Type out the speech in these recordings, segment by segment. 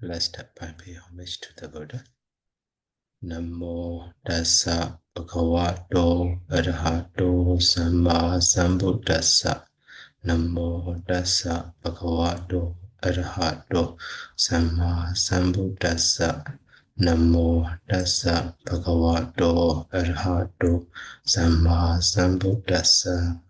Let's start by paying homage to the Buddha. Namo tassa bhagavato arahato samma sambuddhassa. Namo tassa bhagavato arahato samma sambuddhassa. Namo tassa bhagavato arahato samma sambuddhassa.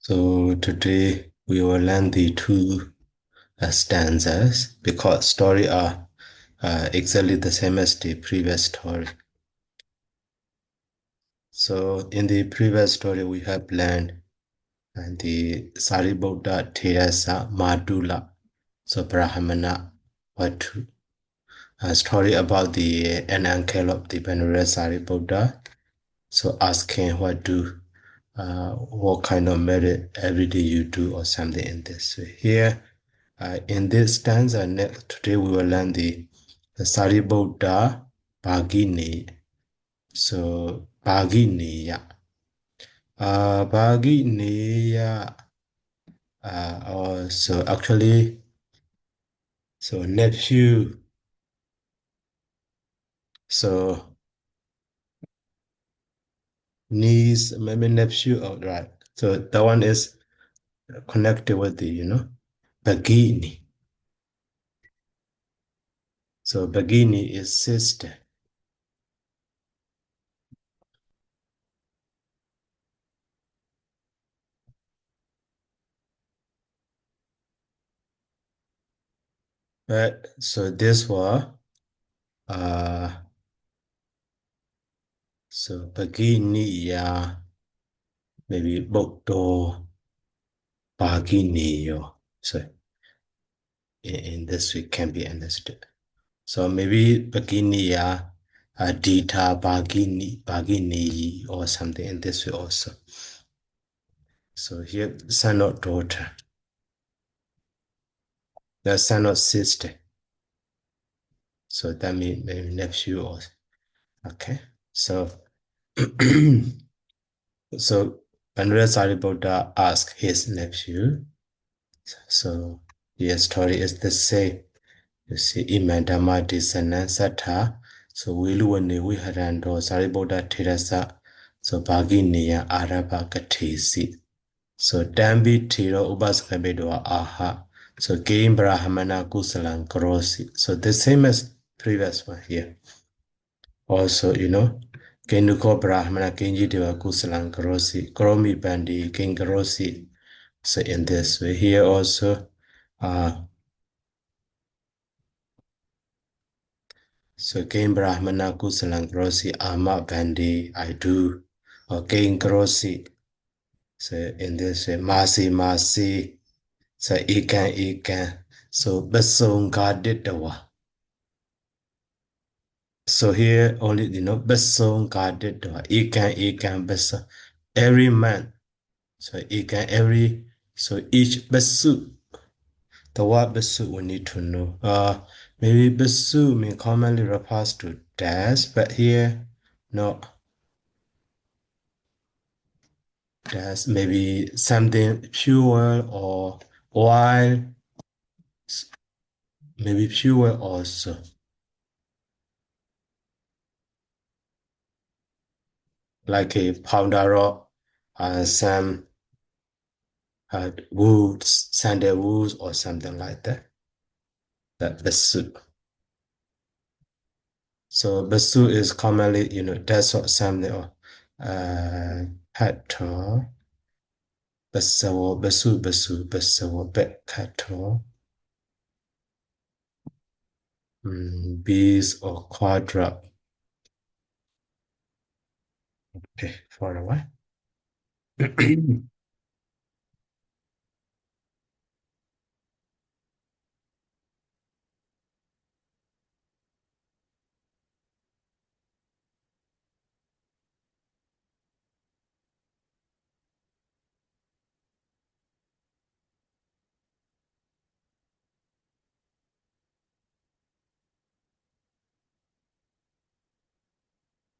So today we will learn the two stanzas because story are exactly the same as the previous story. So in the previous story we have learned the Sāriputtattherassa Madula, so Brahmana Vattu, a story about an uncle of the Venerable Sāriputta. So asking what kind of merit every day you do or something in this way. Here, in this stanza, today we will learn the Sāriputta Bhāgineyyavatthu. So Bhāgineyya. Bhāgineyya. So actually, so nephew. So niece, maybe nephew. Oh, right. So that one is connected with the Bhagini. So Bhagini is sister. But so this was so Bhaginiya, maybe Bhakto Bhaginiyo. So in this way can be understood. So maybe Bhaginiya, Dita Bhagini or something in this way also. So here son or daughter. The son or sister. So that means maybe nephew or okay. So so Venerable Sāriputta asked his nephew. So the story is the same. You see, Imandama Disana Sata. So Wiluwane Wiharando Sāriputtattherassa. So Bhāgineya Araba Katesi. So Dambi Tiro Ubaskabedwa Aha. So Gain Brahmana Kusalan Krosi. So the same as previous one here. Also, Kenuko Brahmana Kenji Deva Kusalan Krosi. Kromi Bandi King Krosi. So in this way here also, so Gain Brahmana Kusalan Krosi Ama Bandi I do. Or Gain Krosi. So in this way, Masi. So ikan. So besong gaditawa. So here only besong gaditawa. Ikan besong. Every man. So ikan so each besu. The word besu we need to know. Maybe besu may commonly refers to dash, but here no. Dash maybe something pure or oil. Maybe pure also. Like a powder or some woods, sandalwoods or something like that. That basu. So basu is commonly, that's what something or hato, basawo, basawo, bekato, bees or quadra. Okay, far away.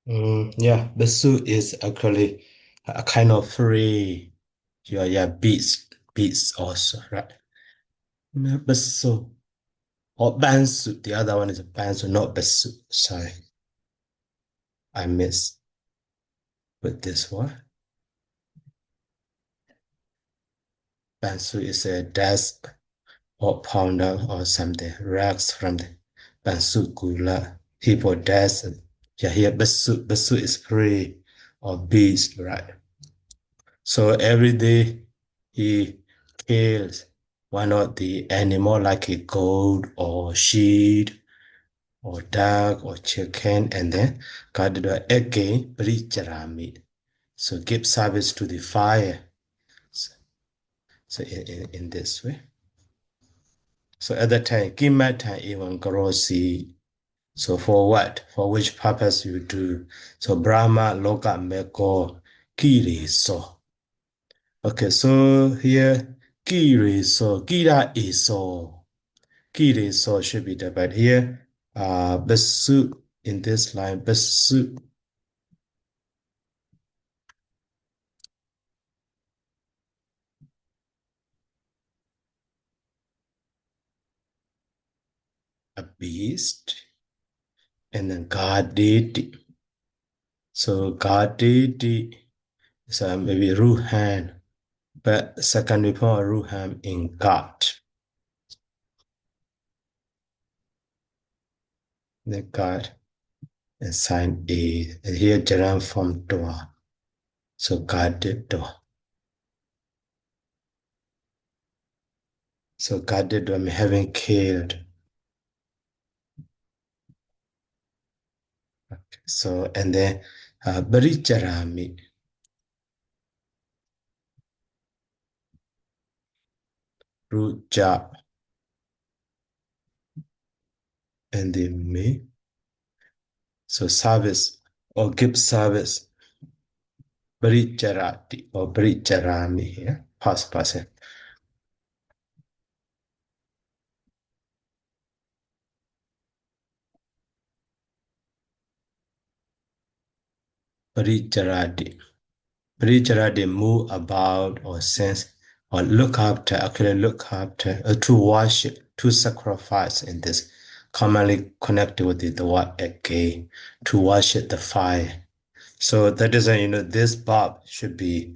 Yeah, Basu is actually a kind of free. Yeah, beats also, right? Yeah, Basu or Bansu. The other one is Bansu, not Basu. Sorry, I missed with this one. Bansu is a desk or pounder or something, rags from the Bansu Gula. Hippo desk. Yeah, here Basu is free or beast, right? So every day he kills one of the animal like a goat or sheep or dog or chicken, and then God do again meat. So give service to the fire. So, in this way. So at the time, Kimata even grossi. So for what? For which purpose you do? So Brahma Loka Meko Kiri so. Okay, so here Kiri so Kira is so. Kiri so should be there, but here Basu in this line, Basu a beast, and then God did. So God did. So maybe Ruhan, but second we put Ruham in God. The God and sign A. And here Jaram from Dua. So God did Dua. So God did Dua, having killed. So and then Barijarami. Ruja and the me. So service or give service. Barijarati or Barijarami here. Past person. Barijarati. Barijarati they move about or sense or look after, actually look after, to worship, to sacrifice in this, commonly connected with the word again, to worship the fire. So that is, this verb should be,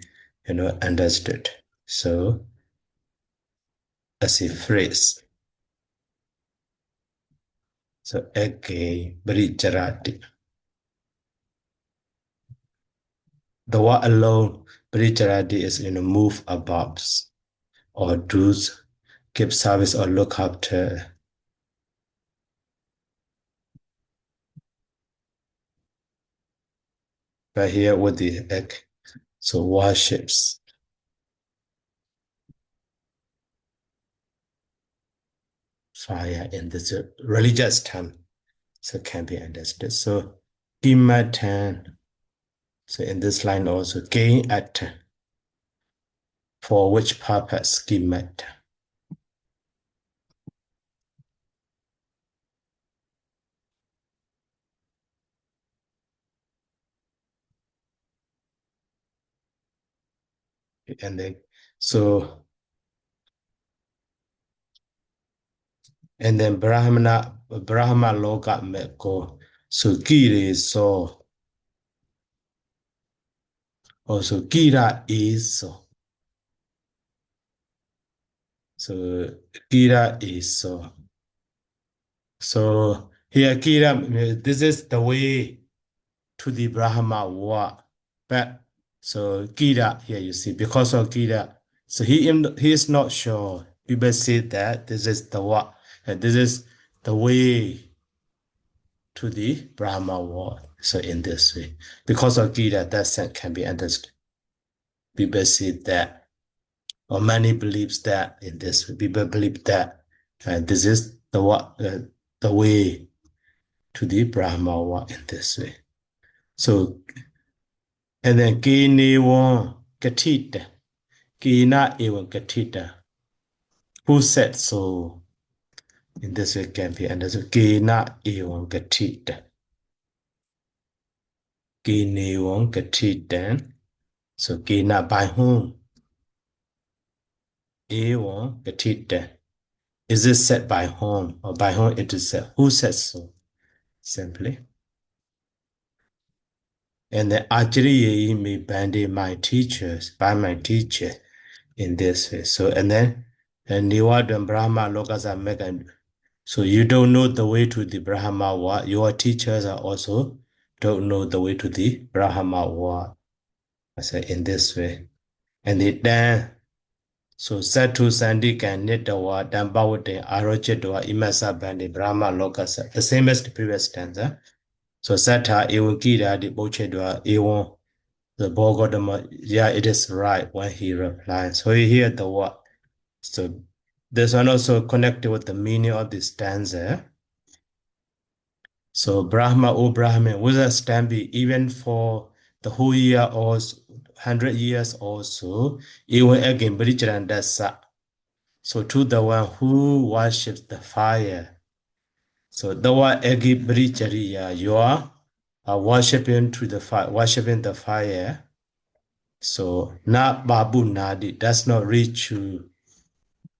understood. So as a phrase. So again, Barijarati. The word alone, Barijarati is, move about or do, give service or look after. But here with the egg, so worships fire in this religious term, so can be understood. So Kimatan, so in this line also gain at for which purpose Kimatan. And then so and then Brahma Loka Meko. So Kiri so also Kira is so. So Kira is so. So here Kira, this is the way to the Brahma war. But so Gita here you see, because of Gita, so he is not sure. People say that this is the what, and this is the way to the Brahma war. So in this way, because of Gita, that sense can be understood. People say that, or many believes that in this way. People believe that this is the what, the way to the Brahma war in this way. So and then Gineyyavatthu Katita. Kina ewan Katita. Who said so? In this way can be understood. Kina ewan Katita. Gineyyavatthu Katitan. So Gina by whom? Ewan Katitan. Is it said by whom or by whom it is said? Who says so? Simply. And the Ajriye me bandi my teachers, by my teacher in this way. So and then and Niwadam Brahma Lokasa Megan. So you don't know the way to the Brahma world. Your teachers are also don't know the way to the Brahma world. I say in this way. And then so Satu Sandi can knit the word Dambawate Arochetua Imasa Bandi Brahma Lokasa. The same as the previous stanza. So Sata Ewan Kida the Bochedua Ewan the Bogodama. Yeah, it is right when he replies. So you hear the word. So this one also connected with the meaning of this stanza. So Brahma, O Brahman, will that stand be even for the whole year or 100 years or so? Even again, Bhāgineyyavatthu. So to the one who worships the fire. So the one egi Bhāgineyyavatthu, you are worshiping to the fire, worshiping the fire. So na babu nadi does not reach you.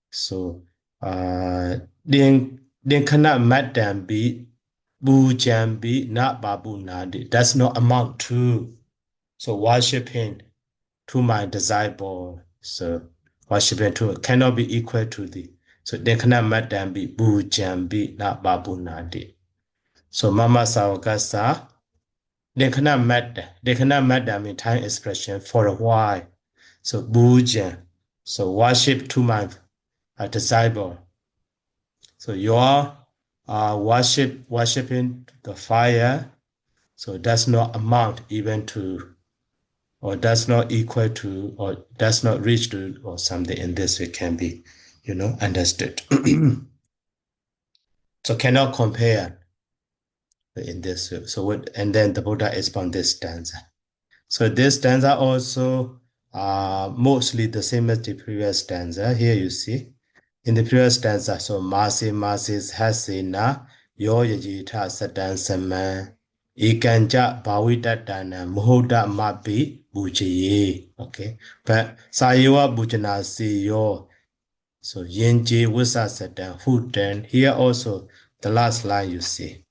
So then cannot madam be bujambi not babu nadi does not amount to. So worshiping to my disciple. So worshiping to cannot be equal to the. So then cannot madam be bujambi not babu nadi. So mama sawagasa they cannot madam in time expression for a while. So bujan. So worship to my disciple. So you are worshiping the fire. So that's not amount even to, or that's not equal to, or that's not reach to, or something in this way can be, understood. So cannot compare in this way. So what, and then the Buddha expound this stanza. So this stanza also mostly the same as the previous stanza. Here you see. In the previous stanza, so Masi Hasina, Yo Yajita Satan Saman, Ikanja Bawitatana, Muhoda Mabi, Bujaye. Okay. But Sayewa Bujanasi Yo. So Yenji Wisa Satan, Hutan. Here also the last line you see.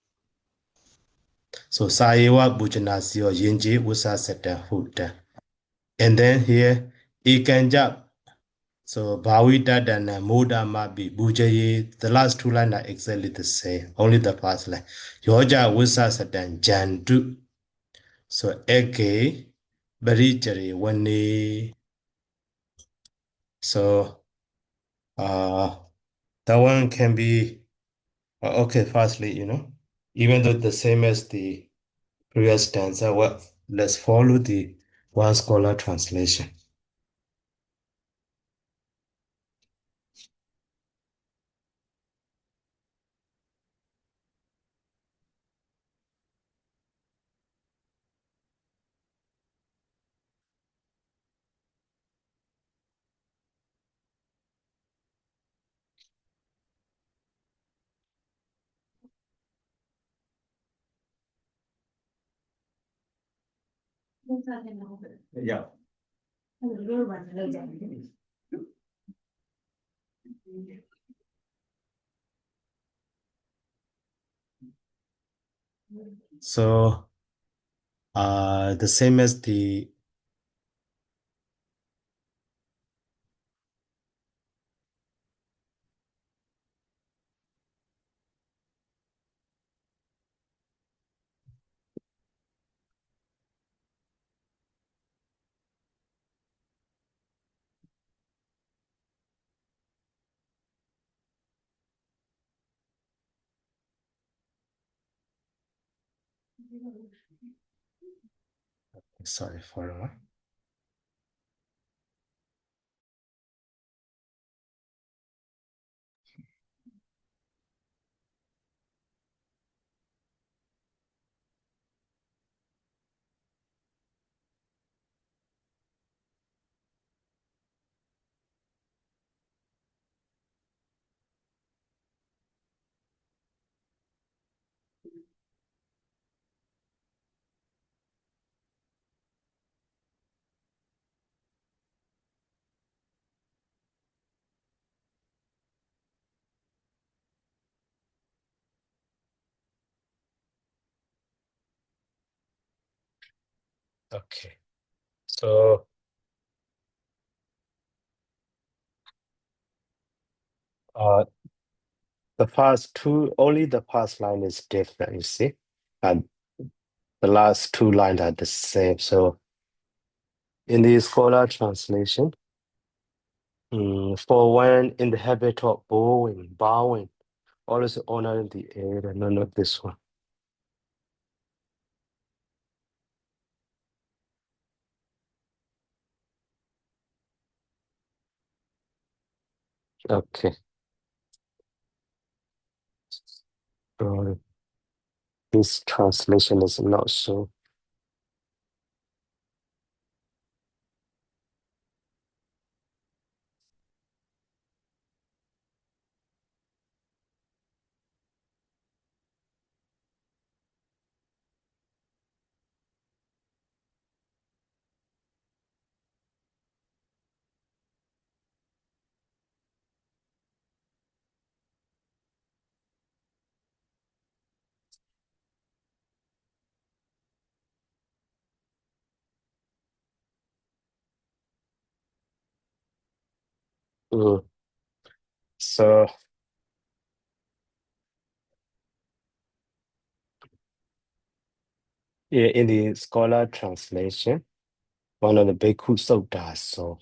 So Sayewa Bujanasi Yo Yenji Wisa Satan, Hutan. And then here, Ikanja. So Bhavita and Moda Mabi Bujaye, the last two lines are exactly the same, only the first line. Yoja Wisa Satan Jandu. So Eke Barijari Wani. So that one can be okay, firstly, even though the same as the previous stanza, well, let's follow the one scholar translation. Yeah. So the same as the sorry for a while. Okay. So uh the past two, only the past line is different, you see. And the last two lines are the same. So in the scholar translation, for when in the habit of bowing, always honoring the air, and none of this one. Okay. So this translation is not so. Mm. So yeah, in the scholar translation, one of the Bhikkhu Suttas.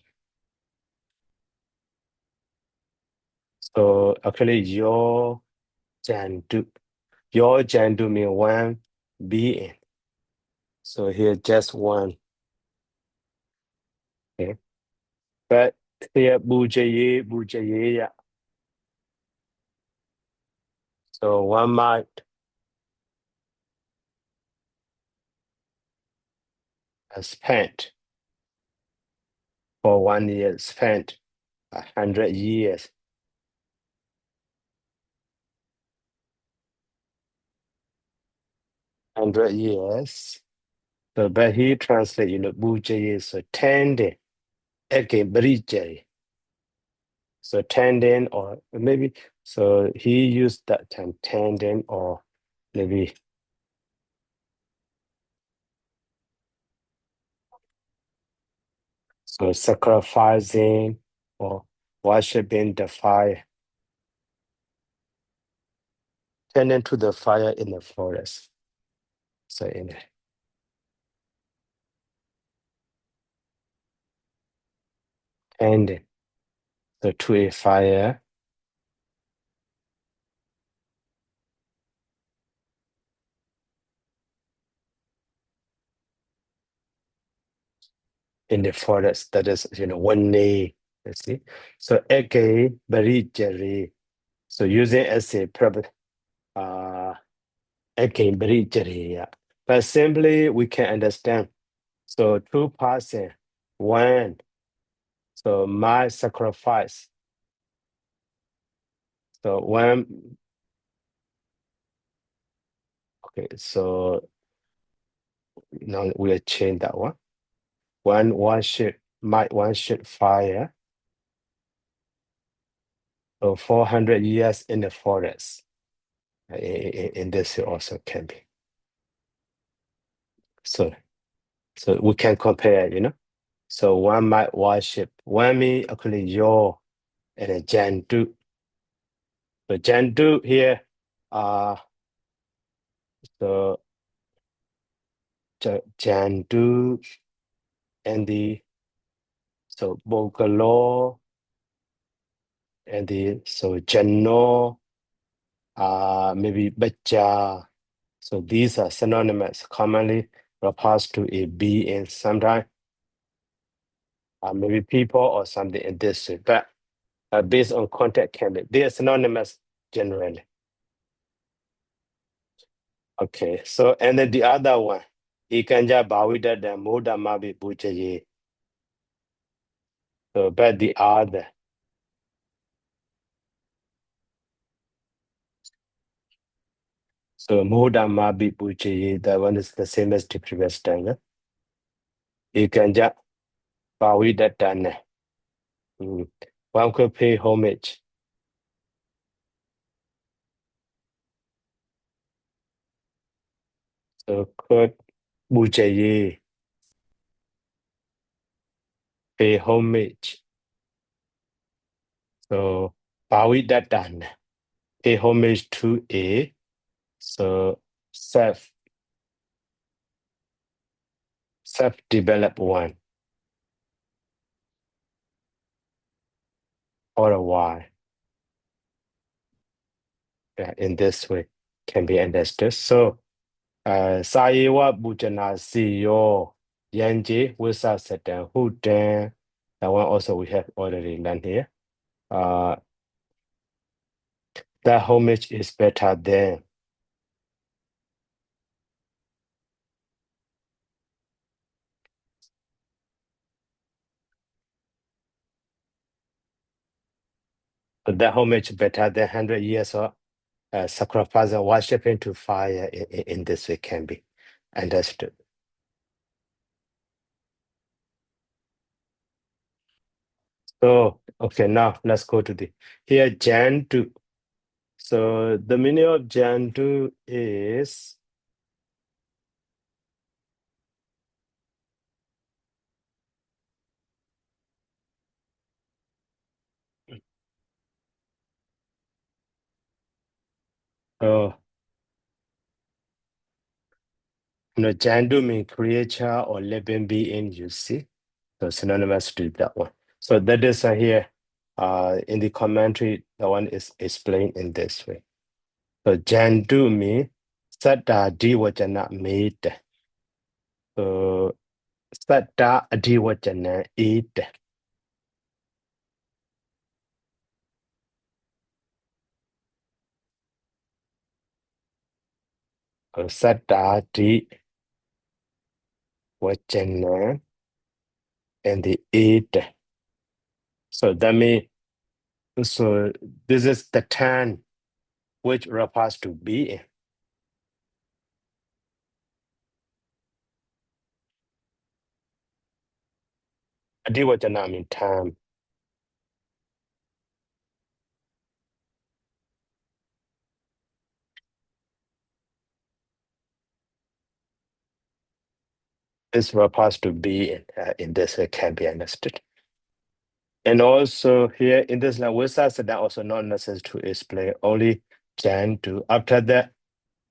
So actually, Jandu, your Jandu mean one being. So here just one. Okay. But here Bujaye, yeah. So one might spent for 1 year, spent 100 years. 100 years. So but he translate, Bujaye, so tending, again, Brijay. So tendon or maybe so he used that term tendon or maybe so sacrificing or worshiping the fire, tending to the fire in the forest. So in tending so to a fire in the forest. That is, 1 day. You see. So again, very jerry. So using as a uh again, very jerry. Yeah. But simply we can understand. So two person, one. So my sacrifice. So when okay, so now we'll change that one. When one should fire. So 400 years in the forest. In this also can be. So we can compare. So one might worship. One me actually your and a Jandu. So Jandu here, so Jandu and the so Bogalo and the so Janno, maybe Bacha. So these are synonymous, commonly refers to a being, sometimes maybe people or something in this way. But based on context, can be they are synonymous generally. Okay, so and then the other one, Ikanja Bawida the Moda Mabi Buchaye. So but the other. So Moda Mabi Buchaye, that one is the same as the previous time. Ikanja Bawida Dana. One could pay homage. So could Buchaye. pay homage. So, Bhāvidattana, pay homage to a, so self-developed one, or a why. In this way can be understood. So, Sayewa Bhujana Siyo Yanje Wisa Satan Hudan. That one also we have already learned here. That homage is better than. That homage better than 100 years of sacrifice and worshiping to fire in this way can be understood. So, okay, now let's go to the here Jantu. So the meaning of Jantu is oh no, Jantu means creature or living being, you see. So synonymous to that one. So that is here in the commentary, the one is explained in this way. So Jantu means Satta Diwajana made. So Satta Diwajana eat. Satta Diwajana and the eat. So that means, so this is the ten which refers to being. Diwajana means time. This refers to being in this way can be understood. And also here in this line, Visa also not necessary to explain, only Jan to. After that,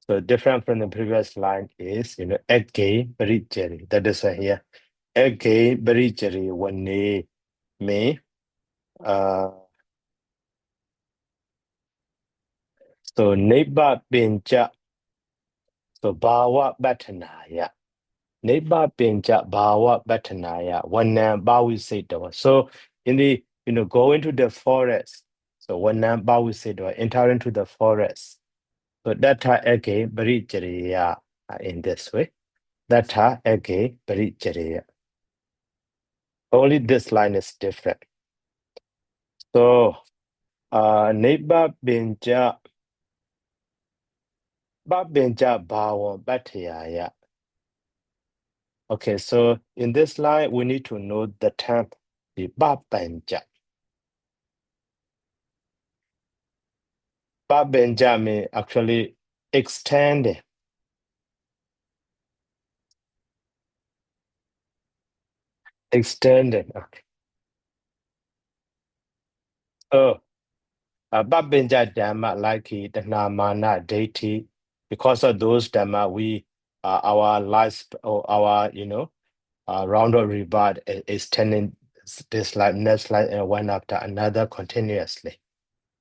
so different from the previous line is, again, Barijari. That is why here. Again, Barijari, one me. So Neba Binja, so Bawa Batanaya. Neba Binja Bawa Batanaya, one name Bawi Setawa. So in the, go into the forest. So one name Bawi Setawa, enter into the forest. So data again, Barijariya in this way. Data again, Barijariya. Only this line is different. So, Neba Binja Bawa Batayaya. Okay, so in this line, we need to know the term the Babanja. Babanja may actually extend. Extended. Okay. So, Babanja Dhamma like the Namana deity, because of those Dhamma, we our lives or our round of rebirth is turning this life, next life, and one after another continuously.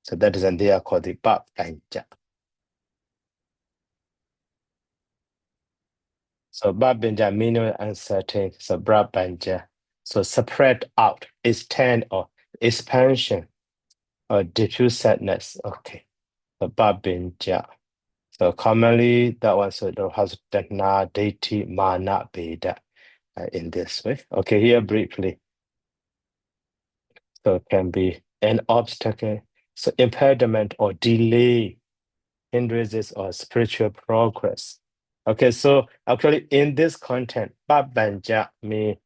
So that is and they are called the Babanja. So Babanja meaning uncertain. So Babanja. So spread out, extend or expansion or diffuse sadness. Okay. So Babanja. So commonly that one so it has Dana, deity, mana, Veda in this way. Okay, here briefly. So it can be an obstacle, so impediment or delay, hindrances or spiritual progress. Okay, so actually in this content, Babanja means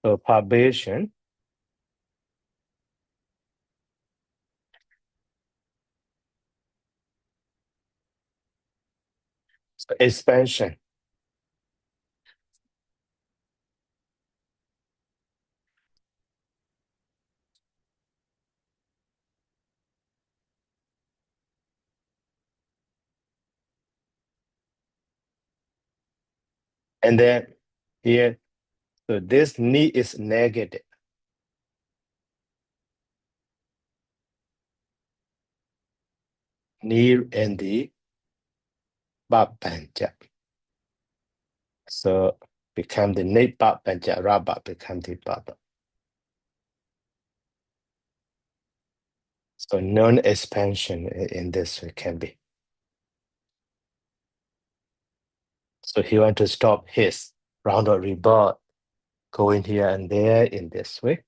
so probation, so expansion. And then here, so this ni is negative. Ni and the bapanja. So become the ni bapanja, raba become the baba. So non-expansion in this way can be. So he want to stop his rounded rebirth going here and there in this way.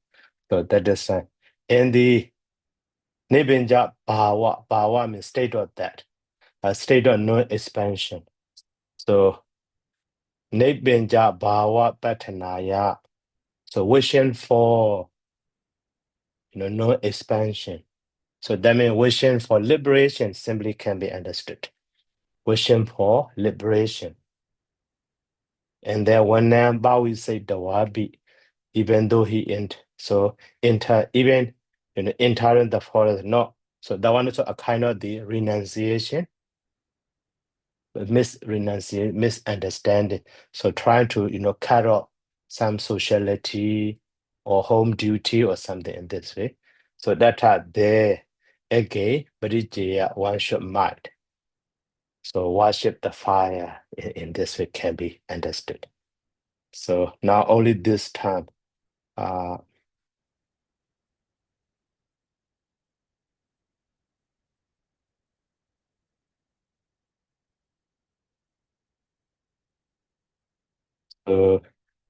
So that is in the Nibinja Bhava means state of that, a state of non-expansion. So Nibinja Bhava Patanaya. So wishing for no expansion. So that means wishing for liberation simply can be understood. Wishing for liberation. And then when we say Dawabi, even though he even entering the forest, no. So that one is a kind of the renunciation, misunderstanding. So trying to cut off some sociality or home duty or something in this way. So that are there again, but one should mind. So worship the fire in this way can be understood. So now only this time,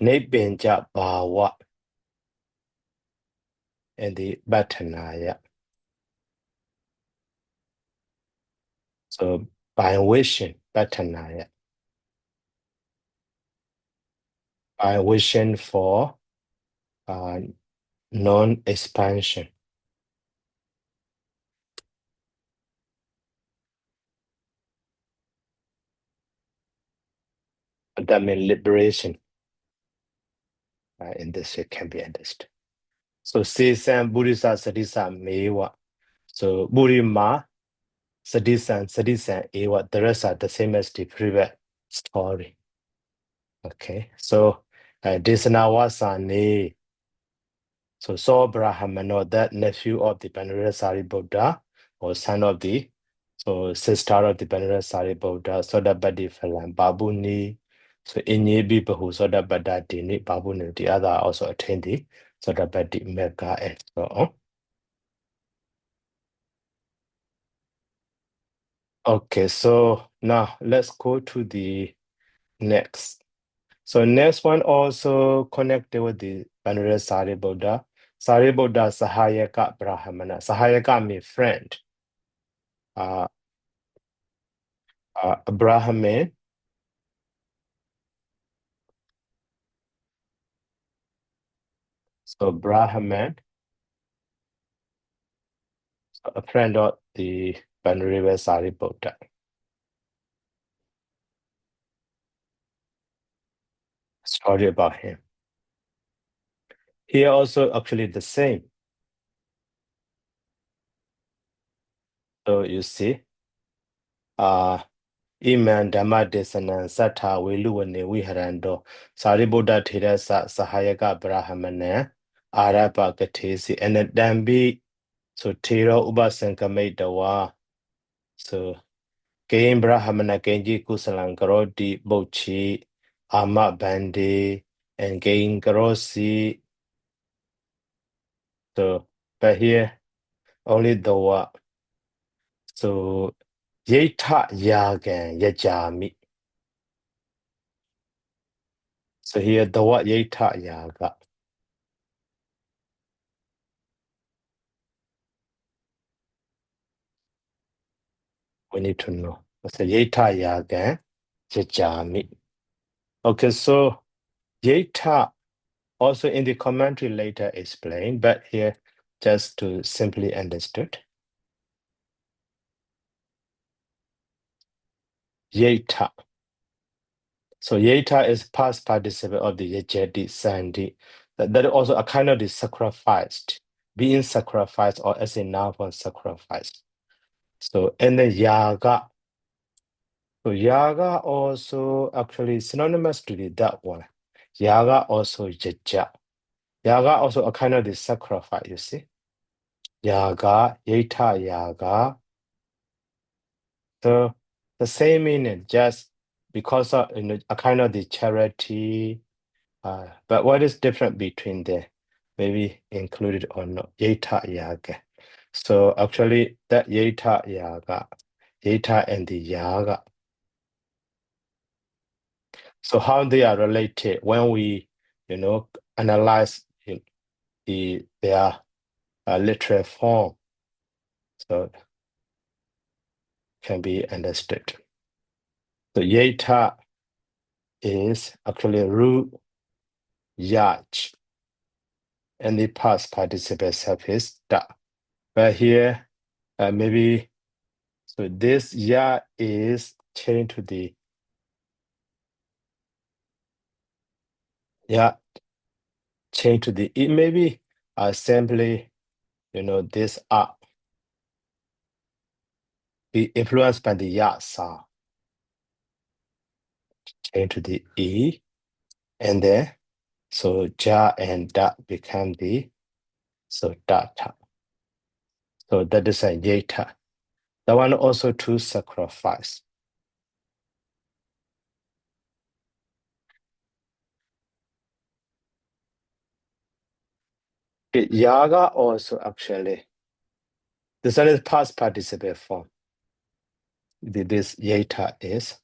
Nibbinja Bhava and the Bhattanaya. So by wishing, Bhattanaya, by wishing for non-expansion. That means liberation. In this way can be understood. So Sesan Buddhisa Sadisa Mewa. So Buddhima Sadisan Ewa. The rest are the same as the previous story. Okay. So Desanawasani. So Saw Brahmano, that nephew of the Venerable Sāriputtattherassa, or son of the sister of the Venerable Sāriputtattherassa, Sodabadi Phalan, Babuni. So Inyebi Bahu Sodabada Dini, Babuni, the other also attend the Sodabadi Mega and so on. Okay, so now let's go to the next. So next one also connected with the Venerable Sāriputtattherassa. Sāriputtattherassa Sahāyakabrāhmaṇa. Sahāyaka means friend. A Brahmin. So Brahman, a friend of the Venerable Sāriputtattherassa. Story about him. Here also actually the same. So you see, Iman Dhammadesanan Sattha Veluwane Viharando Sāriputtattherassa Sahāyakabrāhmaṇa Arabha Gatesi and a Dambi. So Tiro Ubasankametawa. So Gain Brahmana Genji Kusalan Garodi Bochi Ama Bandi and Gain Garosi. So but here only the what. So Yeta Yagan Yajami. So here the what Yeta Yaga. We need to know. So Yeta Yagan Yajami. Okay, so Yeta also in the commentary later explained, but here just to simply understood. Yeta. So Yeta is past participle of the Yajeti Sandi. That is also a kind of the sacrificed, being sacrificed or as a noun for sacrifice. So and then Yaga. So yaga also actually synonymous to that one. Yaga also jaja. Yaga also a kind of the sacrifice, you see. Yaga, yeta yaga. So the same meaning, just because of a kind of the charity. But what is different between the maybe included or not? Yeta yaga. So actually that yeta yaga, yeta and the yaga. So how they are related when we, analyze their literal form, so can be understood. So yeta is actually root yach, and the past participle suffix da. But here, maybe so this ya is changed to the ya changed to the it maybe simply this be influenced by the ya sa change to the e, and then so ja and da become the data. So that is a yeta. That one also to sacrifice. Yaga also actually, this one is past participle form. This yeta is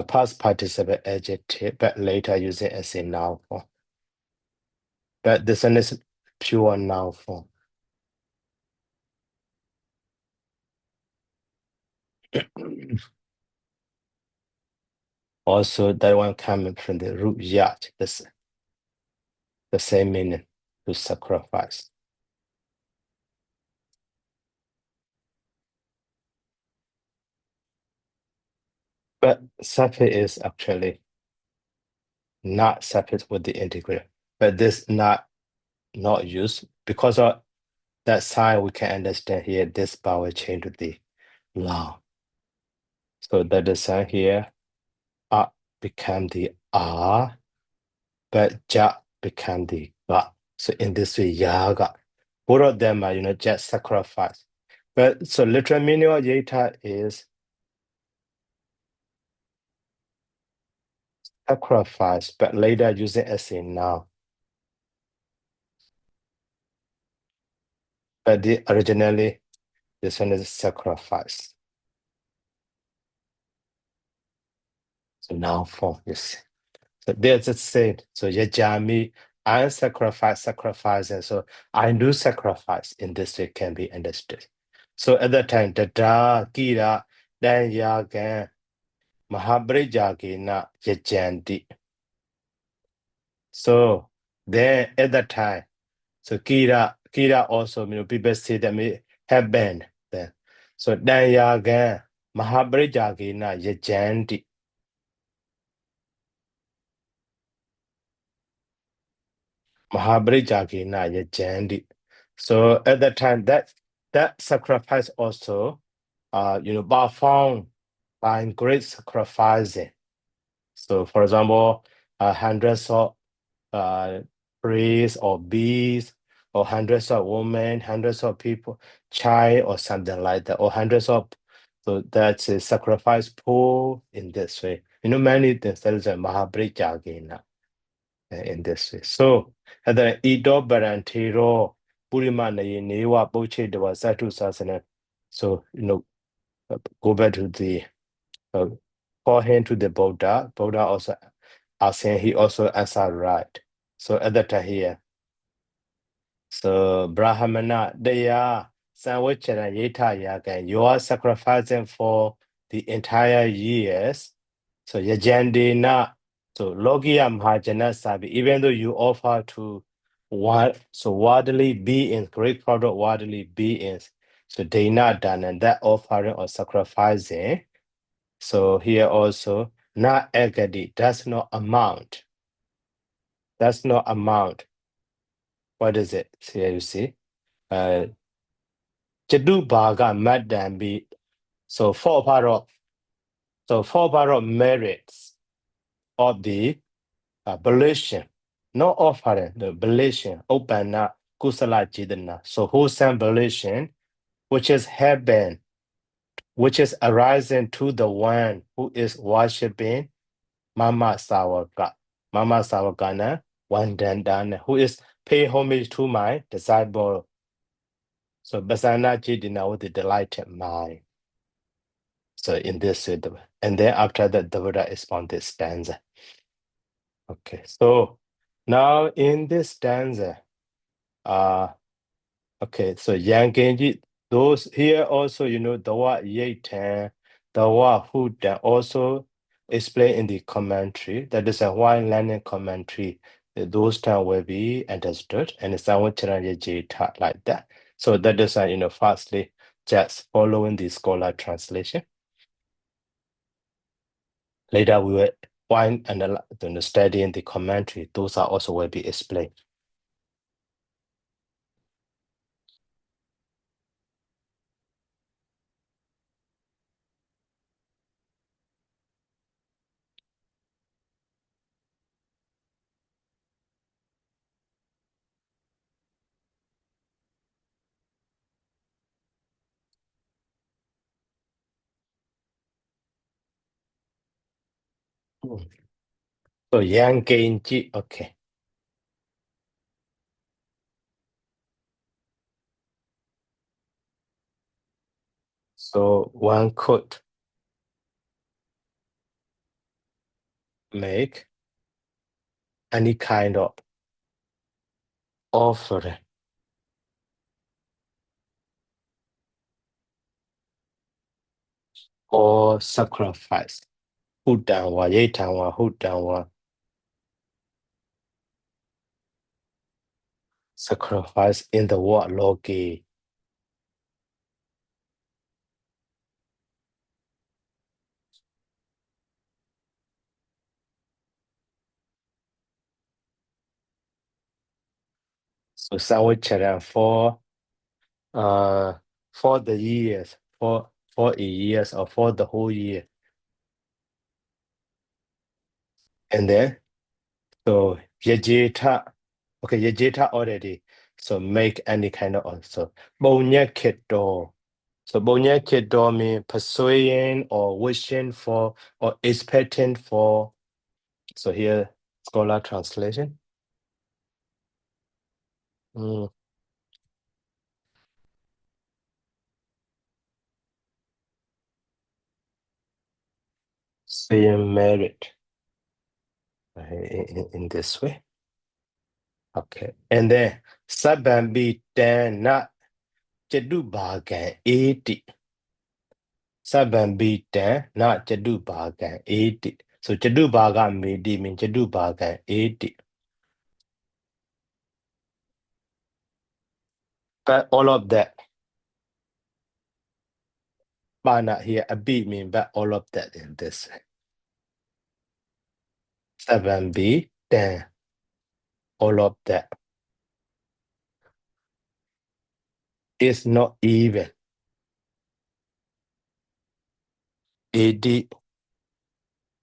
past participle adjective, but later using as a noun form. But this one is pure noun form. Also, that one coming from the root yat, the same meaning, to sacrifice. But suffix is actually not suffix with the integrator. But this not used because of that sign. We can understand here this power change to the long. So that the sign here become the R, but ja become the ga. So in this way, yaga. Both of them are just sacrifice. But so literal meaning of yeta is sacrifice, but later using as a noun. But originally, this one is sacrifice. So noun form, you see. So there's a saying. So yajami, I sacrifice, and so I do sacrifice. In this way can be understood. So at that time, dada, kira, dan yagan, mahabrijagena yajanti. So then at that time, so kira also, people say that may have been then. So dan yagan, mahabrijagena yajanti. Mahabrijagena yajanti. So at that time, that sacrifice also, found by great sacrificing. So, for example, hundreds of priests or bees, or hundreds of women, hundreds of people, child, or something like that, or hundreds of. So that's a sacrifice pool in this way. Many things that is a Mahabrijagena in this way. So, and then Ido Barantiro, Purimana Newa Boche de Wasatu Sasana. So, go back to the call him to the Buddha. Buddha also asking, he also answered right. So at that time here. So Brahmana, they are sandwich and yeta yagan. You are sacrificing for the entire years. So yajandina. So logia mahajana sabi. Even though you offer to worldly beings, great crowd of worldly beings. So they not done, and that offering or sacrificing. So here also, not agadi, that's not amount. That's not amount. What is it? Here you see. Chadu baga madambi. So four part of So 4 borrowed merits of the volition, not offering, the volition, opana, kusala jidana. So wholesome volition, which is heaven, which is arising to the one who is worshipping Mama Sāvaggo, Mama Sāvaggana, one dandana, who is paying homage to my disciple. So basana jidana with the delighted mind. So in this, and then after that, the Buddha expounds this stanza. Okay, so now in this stanza, okay, so Yang Genji, those here also, the word Yeitan, the word Hudan also explained in the commentary. That is a wide learning commentary. Those terms will be understood, and it's like that. So that is, firstly, just following the scholar translation. Later, we will find and study in the commentary. Those are also will be explained. So Yang Genji, okay. So one could make any kind of offering or sacrifice. Hudanwa, yetanwa, hudanwa. Sacrifice in the word logi. So Sawcharan for the years, for a years or for the whole year. And then so Yajeta, okay, Yajeta already. So make any kind of also. Bonya keto. So bonya keto means persuading or wishing for or expecting for. So here, scholar translation. Saying merit in this way. Okay. And then Sabambi Dana Jadubagan 80. Sabambi Dan not Jadubagan 80. So Jadubagan Midi means Jadubagan 80. But all of that, Bana here, a bit mean but all of that in this way. Sabambi Dan, all of that is not even 80.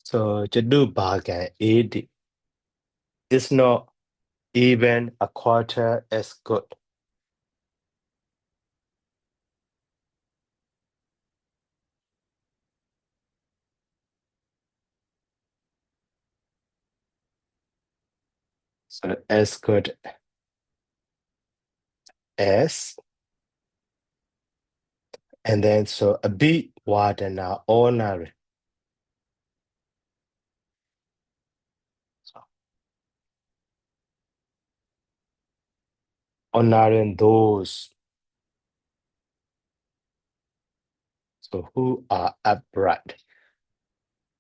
So Jadubagan 80 is not even a quarter as good. So as good as, and then so a bit wider now, ordinary. So, honoring those so who are upright.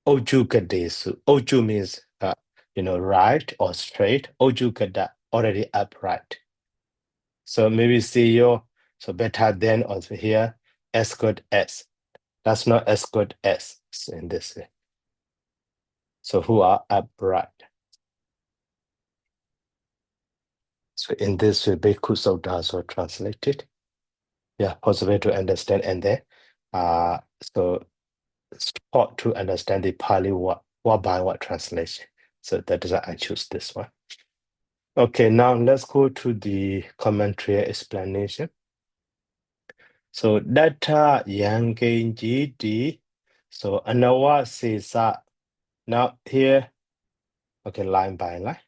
Ojukadesu. Oju means right or straight. Ojukada already upright. So maybe see you so better than also here as good as. That's not as good as in this way. So who are upright. So in this way, Bhikkhu Sutta also translated. Yeah, possible to understand. And then, so taught to understand the Pali word by word translation. So that is why I choose this one. Okay, now let's go to the commentary explanation. So datta yangenji. So anawa sesa. Now here, okay, line by line.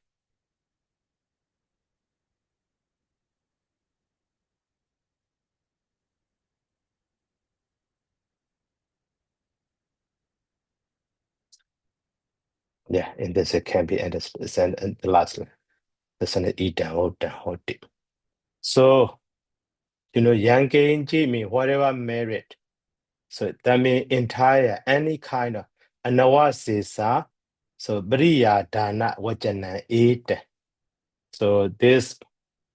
Yeah, in this it can be and the last line. This one is eat down, hold down, hold deep. So yangenji means whatever merit. So that means entire, any kind of anawasisa. So briya dana vajana eat. So this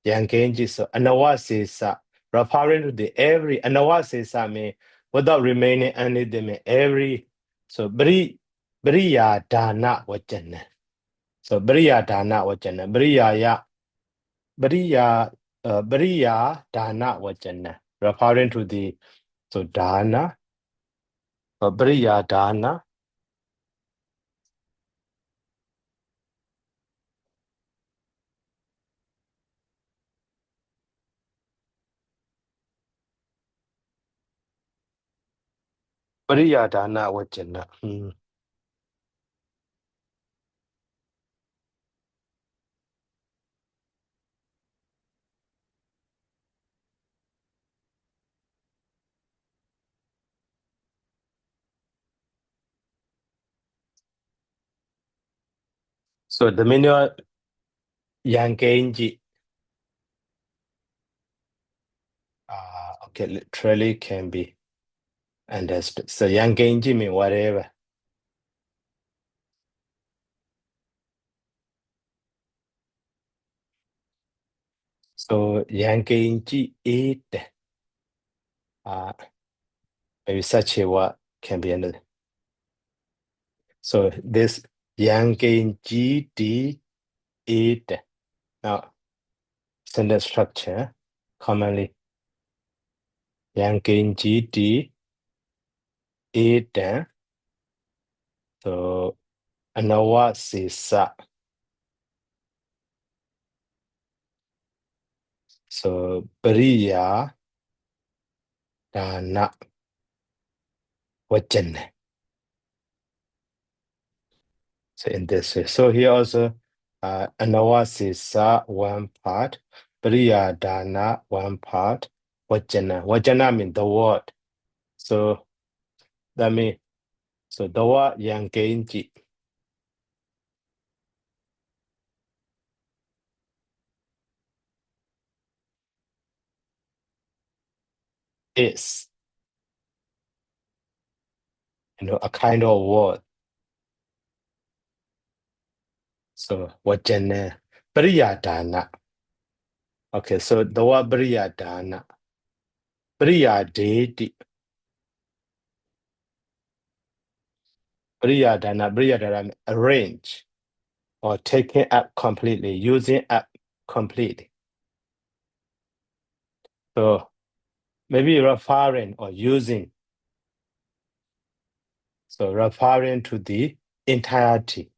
yangenji, so anawasisa, referring to the every anawasisa means without remaining anything, every. So briya dana vajana. So briya dana vajana. Briya dana vajana. Referring to the so dana. Briya dana. Briya dana vajana. So the meaning of yangenji. Okay, literally can be understood. So yangenji means whatever. So yangenji eat. Maybe such a word can be another. So this yangenji di eat. Now sentence structure commonly yangenji di eat. So anawa sisa. So briya dana vajana. So in this way. So here also anawasisa one part, priyadana one part, vajana. Vajana means the word. So that means so the word yangenji is a kind of word. So vajana, priyadana. Okay, so the word priyadana, priyadeti. Priyadana means arrange or taking up completely, using up completely. So maybe referring or using. So referring to the entirety.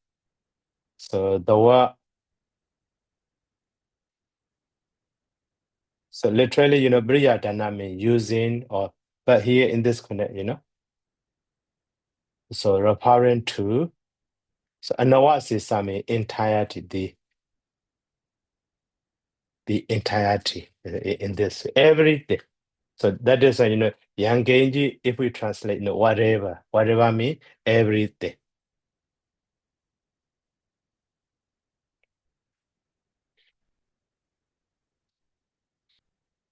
So the word. So literally, briyadana means using or, but here in this connect, So referring to. So anawasisa means entirety, the entirety in this everything. So that is yangenji. If we translate, whatever means everything.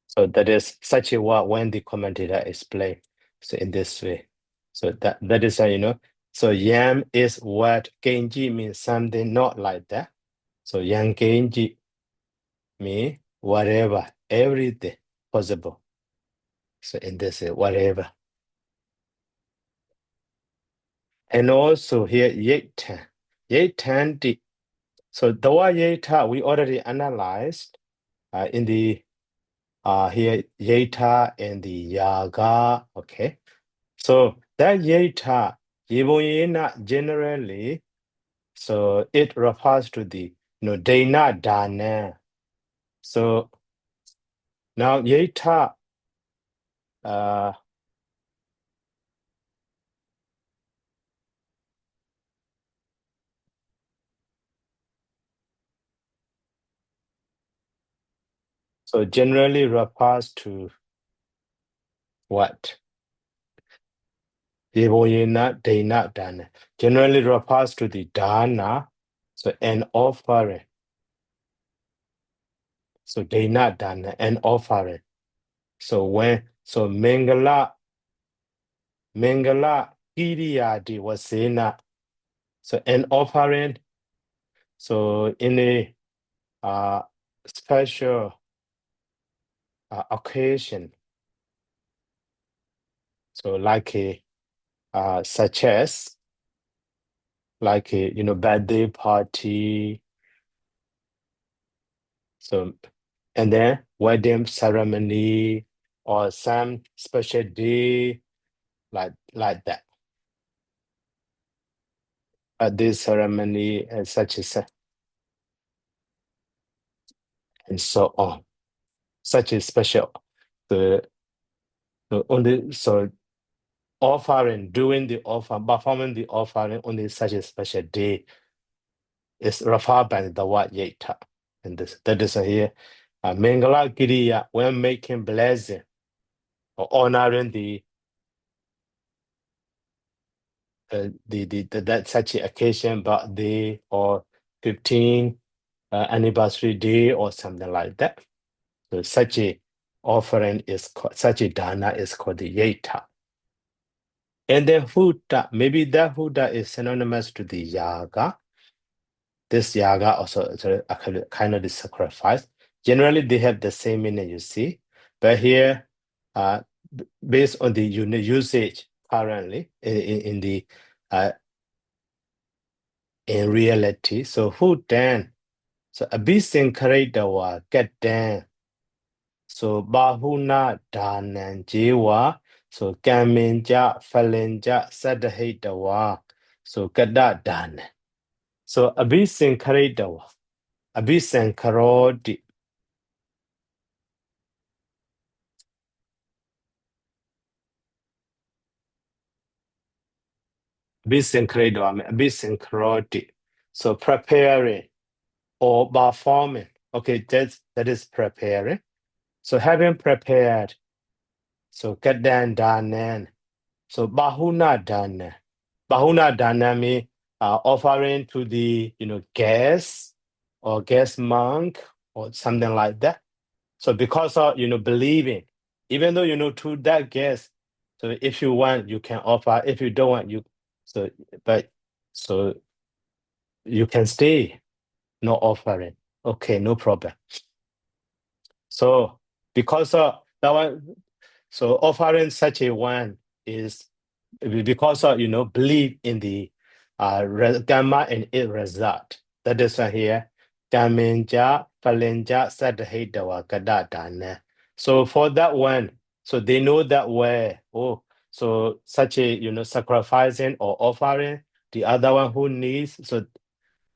So that is such a word when the commentator explain. So in this way. So that is So yam is what genji means something not like that. So yang genji means whatever, everything possible. So in this way, whatever. And also here yetan. Yetan. So the word yeta we already analyzed in the here yeta and the yaga. Okay. So That yeta, yeboyena generally, so it refers to the dana dana. So now yeta, so generally refers to what? Yeboyena dana dana. Generally refers to the dana, so an offering. So dana dana, an offering. So Mangala Kiriyadi was Sena. So an offering. So in a special occasion, so like a such as like a birthday party, so and then wedding ceremony or some special day like that. This ceremony and such as and so on. Such a special the only so offering, doing the offer, performing the offering on such a special day is referred by the word yeta. And that is here. Mangala Giriya, when making blessing or honoring that such an occasion, birthday or 15th anniversary day or something like that. So such a offering is called, such a dana is called the yeta. And then hutta, maybe that hutta is synonymous to the yaga. This yaga also is a kind of the sacrifice. Generally, they have the same meaning, you see. But here, based on the usage currently in the in reality, so huttan, so abhisankaritawa kattan, so bahuna danan jewa, so kaminja falinja sadahitawa, so kada dan. So abhisankaritawa, abhisankaroti. Abhisankaroti. So preparing or performing. Okay, that is preparing. So having prepared. So kadan danan. So bahuna dana. Bahuna dana means offering to the guest or guest monk or something like that. So because of believing, even though to that guest, so if you want you can offer. If you don't want you so but so you can stay, no offering. Okay, no problem. So because of that one, so offering such a one is because of believe in the gamma and it result. That is why here. Gaminja, Falenja, Sadahitawa, Kadatana. So for that one, so they know that way. Oh, so such a sacrificing or offering, the other one who needs, so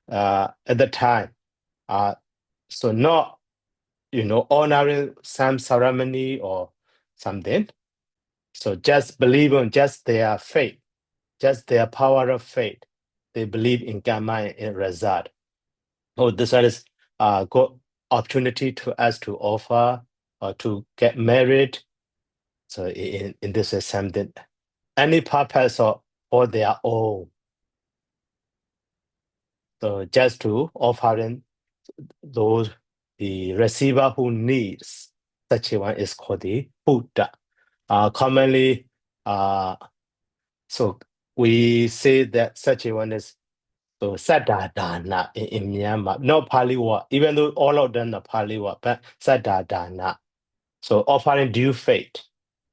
at the time. So not honoring some ceremony or something. So just believe on just their faith, just their power of faith. They believe in Gamma and result. Oh, this is a good opportunity to us to offer or to get married. So in this is something, any purpose or their own. So just to offering those the receiver who needs such a one is called the Buddha. Commonly, so we say that such a one is so Sadadana in Myanmar, not Pali word, even though all of them are Pali word, but Sadadana. So offering due faith.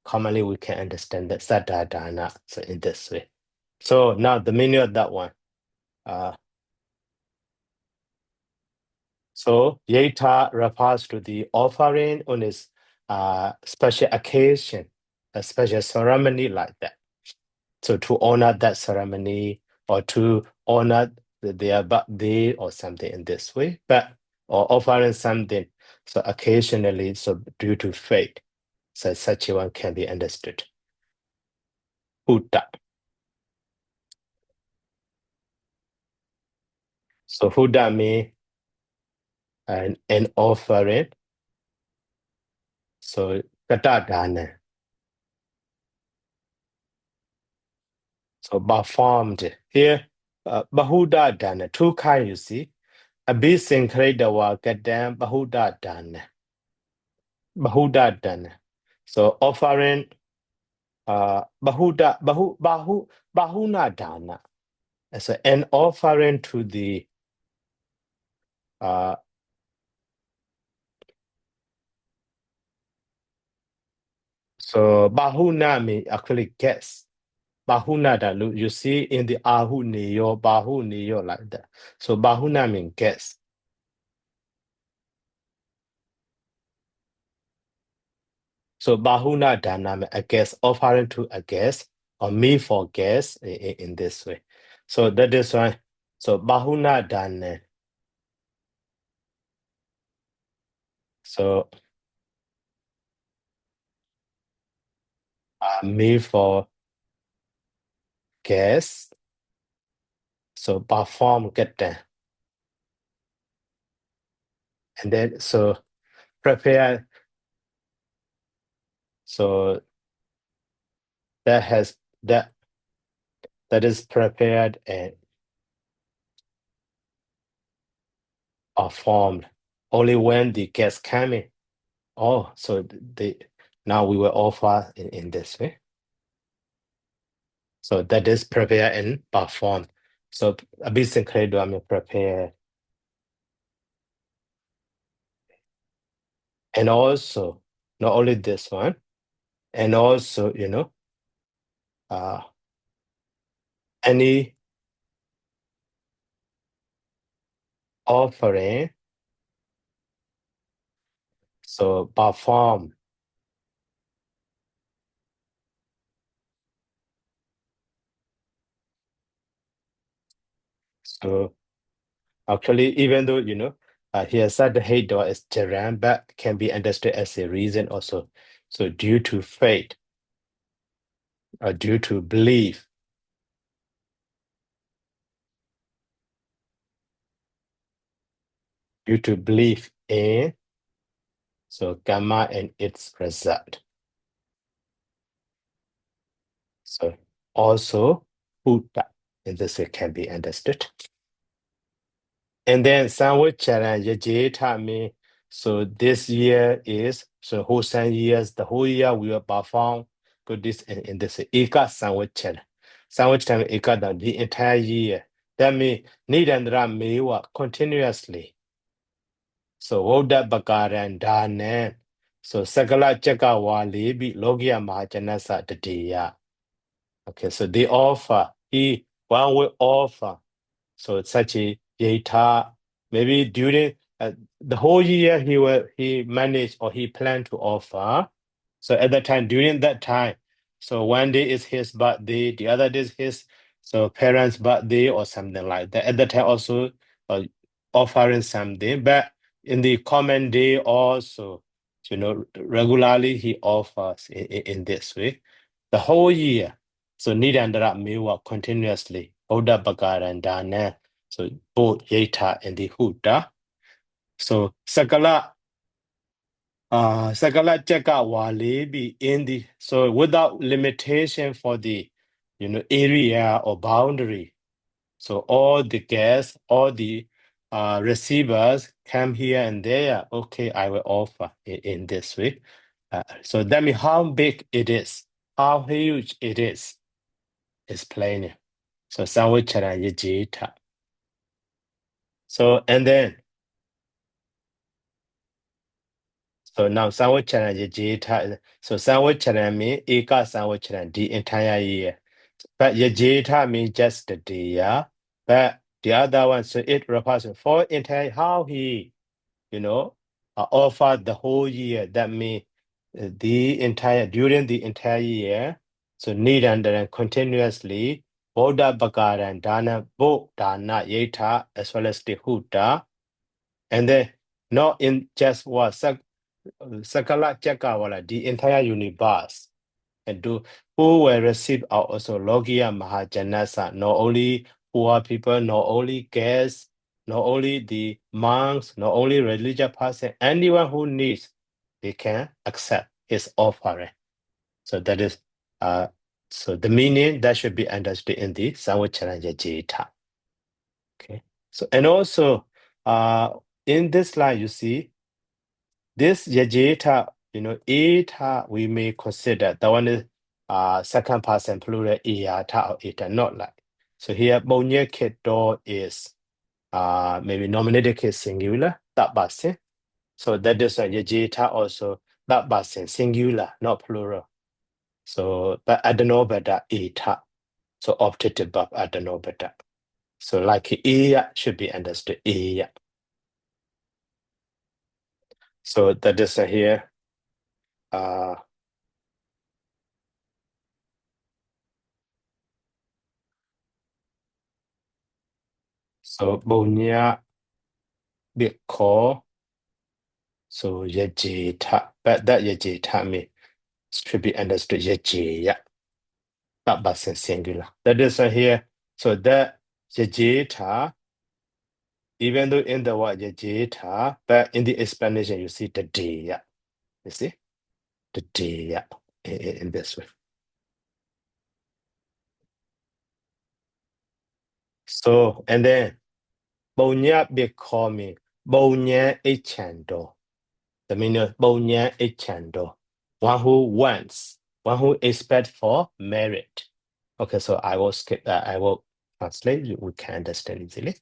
Commonly, we can understand that Sadadana. So in this way. So now the meaning of that one. So yeta refers to the offering on its special occasion, a special ceremony like that. So to honor that ceremony or to honor their birthday or something in this way, but or offering something. So occasionally, so due to faith, so such a one can be understood. Hutta. So Hutta means an offering. So Katadana. So performed here. Bahuda dana. Two kinds you see. Abhisankritawa Gadam Bahuda dana. Bahuda dana. So offering Bahuna dana. So an offering to the so Bahuna means actually guess. Bahuna dana. You see in the Ahu Niyo, Bahu Niyo like that. So Bahuna means guess. So Bahuna dana a guess, offering to a guess, or me for guess in this way. So that is why. So Bahuna dana. So me for guess. So perform get there. And then so prepare. So that is prepared and performed only when the guest coming. Oh, so now we will offer in this way. So that is prepare and perform. So basically, do I mean prepare? And also, not only this one, and also, any offering, so perform. So actually, even though, here said the hate door is Tehran, but can be understood as a reason also. So due to faith, or due to belief, due to belief in, so karma and its result. So also, Buddha in this way can be understood. And then Sanwó-charan Yajeta means, so this year is, so whole 7 years, the whole year we will perform good this in this Eka Sanwó-charan. Sanwó-charan Eka, the entire year. That means Nidandra Mewa continuously. So Voda Bakaran Danan. So Sakala Chaka Walibi Logia Mahajanasa Tatiya. Okay, so they offer, one will offer. So it's such a data. Maybe during the whole year he managed or he planned to offer. So at that time, during that time, so one day is his birthday, the other day is his parents' birthday or something like that. At that time also offering something, but in the common day also, regularly he offers in this way. The whole year. So Nidandara Mewa continuously, Oda Bagara and Dana, so both Yeta and the Huta. So Sakala Cheka Walebi in the so without limitation for the area or boundary. So all the guests, all the receivers come here and there. Okay, I will offer in this way. So that means how big it is, how huge it is plain. So Sanwó-charan Yajeta. So and then so now Sanwó-charan Yajeta. So Sanwó-charan means Eka Sanwó-charan, the entire year. But Yajeta means just the day, yeah. But the other one, so it refers to for entire how he, offered the whole year. That means during the entire year. So Nirandaran continuously, Bodha Bhagaran, Dana, Bo, Dana, Yeta, as well as the Hutta. And then not in just what Sakala Chakawala, the entire universe. And who will receive our also Logia Mahajanasa, not only poor people, not only guests, not only the monks, not only religious person, anyone who needs, they can accept his offering. So that is so the meaning that should be understood in the Samvacharanya Jeta. Okay. So and also in this line you see this Yajeta, eta we may consider the one is second person plural eata or eta, not like. So here Bonya Keto is maybe nominated case singular, that basin. So that is a Yajeta also that basin singular, not plural. So but Adanobada eta. So optative verb Adanobada. So like ea should be understood ea. So that is here so Bonya Biko. So yajeta, but that yajeta me should be understood yajeya. That was in singular. That is here. So that yajeta, even though in the word yajeta, but in the explanation you see the deya. You see? The deya in this way. So and then Bonya Bikomi, Bonya Echando. The meaning of Bonya Echando. One who wants, one who expects for merit. Okay, so I will skip that. I will translate. We can understand easily.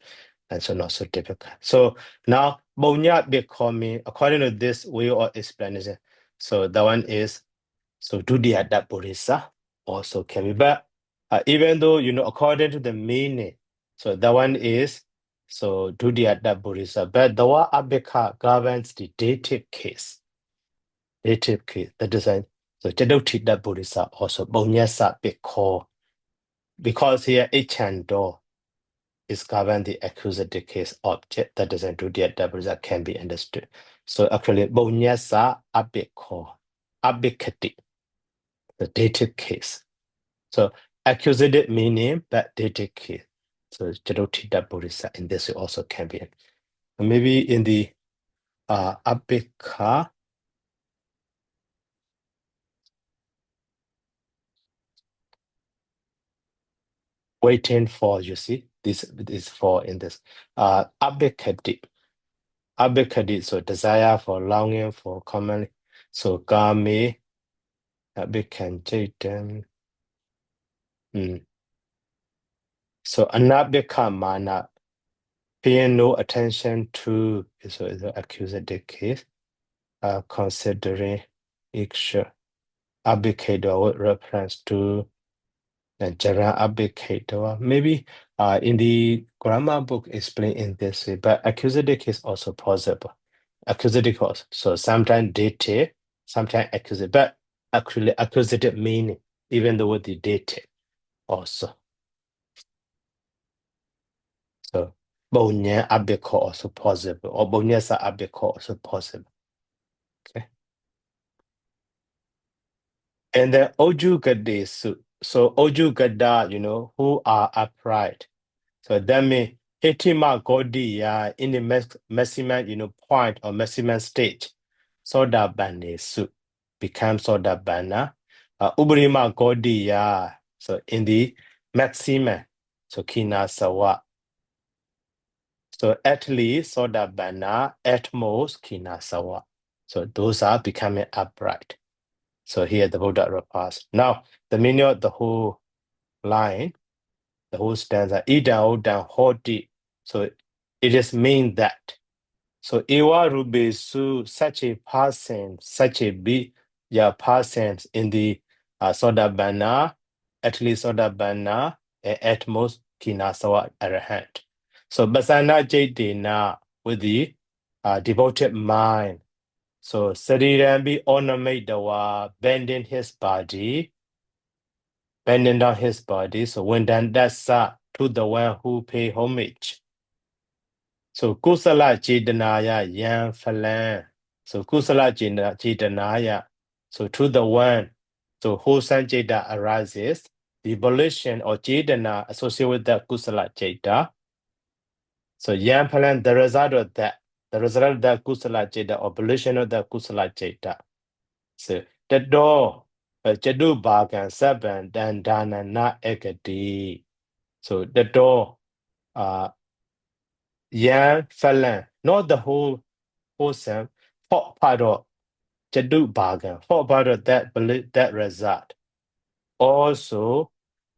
And so not so difficult. So now, Bonya Bikomi, according to this way of explanation. So the one is, so Dudiyada Burisa also can be. But even though, according to the meaning, so that one is, so Dudiyada Burisa. But the one Abeka governs the dative case. Dative case, the design. So Jadotida Burisa also, Bonyasa Biko. Because here Ichando is govern the accusative case object that doesn't do the double that can be understood. So actually Bonyasa Abiko, Abikati, the dative case. So accusative meaning but dative case. So Jadotida Burisa in this also can be. Maybe in the Abika. Waiting for, you see, this is for in this abikati. Abikati, so desire for, longing for, common. So gami, abikanjaitan. So anabika mana, paying no attention to, so is the accusative case, considering iksha, abikator with reference to Jara abdicator. Maybe in the grammar book explain in this way, but accusative is also possible. Accusative also. So sometimes dative, sometimes accusative, but actually accusative meaning, even though with the dative also. So bonya abiko also possible, or bonyasa abiko also possible. Okay. And then ojugade su. So ojugada, who are upright. So that means Hitima Gaudiya in the maximum, point or maximum stage. Soda bane su becomes soda bana. Ubrima Gaudiya. So in the maximum, so kina sawa. So at least soda bana, at most kina sawa. So those are becoming upright. So here the Buddha replies. Now the meaning of the whole line. The whole stanza, idao dan hoti. So it just mean that. So Ewa Rubesu, such a person, such a be ya persons in the Sodabana, at least Sodabana, at most Kinasawa Arahant. So Basana Jadina with the devoted mind. So Sarirambi ornament the bending his body. bending down his body. So when then that's to the one who pay homage. So kusala cetanaya yan phalan. So kusala cetanaya. So to the one. So wholesome ceta arises. The volition or cetana associated with the kusala ceta. So yan phalan, the result of that. The result of the kusala ceta or volition of the kusala ceta. So the door. Chadu bagan saban dan dana na ekati. So the door. Yan phalan, not the wholesome, part of Chadu Bagan, part of that result. Also,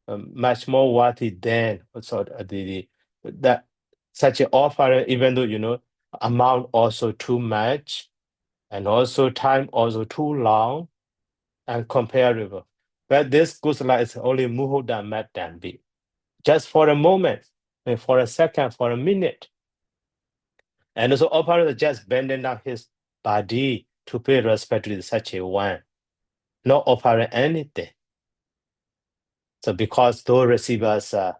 much more worthy than that such an offer, even though amount also too much, and also time also too long and comparable. But this kusala is only muhuda matambi. Just for a moment, for a second, for a minute. And also operator just bending down his body to pay respect to such a one, not offering anything. So because those receivers are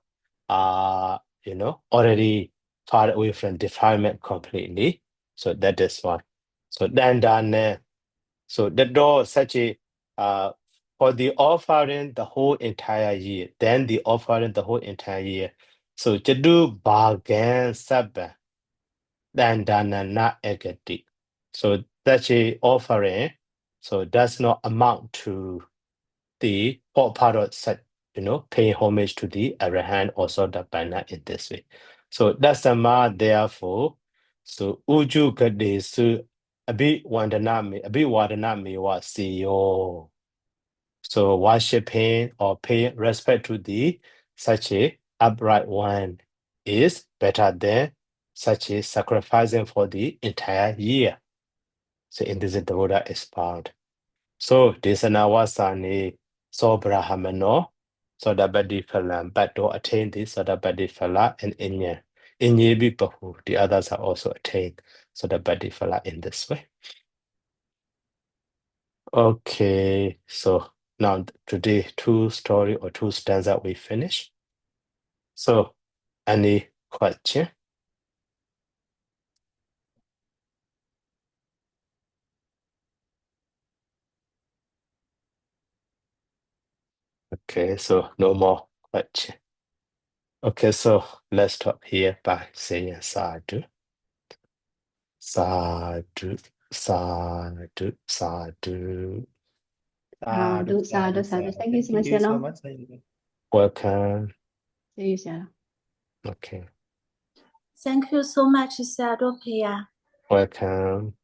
already far away from defilement completely. So that is one. So then so the door such a for the offering the whole entire year, then the offering the whole entire year. So Jadu bargain sabba. Dandana egati. So that's a offering. So does not amount to the whole part of such, paying homage to the Arahant or Sotapanna in this way. So that's the ma therefore. So uju kadesu abi wadana me wa siyo. So worshiping or paying respect to the such a upright one is better than such as sacrificing for the entire year. So in this the Buddha expound. So this nawasani so brahmano so the body phalam, but to attain this so the body phala and inya. Inyebi bahu, the others are also attained. So the body phala in this way. Okay, so now today 2 story or 2 stanza we finish. So any question? Okay, so no more question. Okay, so let's stop here by saying sadhu. Sadhu, sadhu, sadhu. Sadhu, sadhu, sadhu. Thank you so much, Shalom. Welcome. See you, Shalom. Okay, Thank you so much, Sadhu Priya. welcome.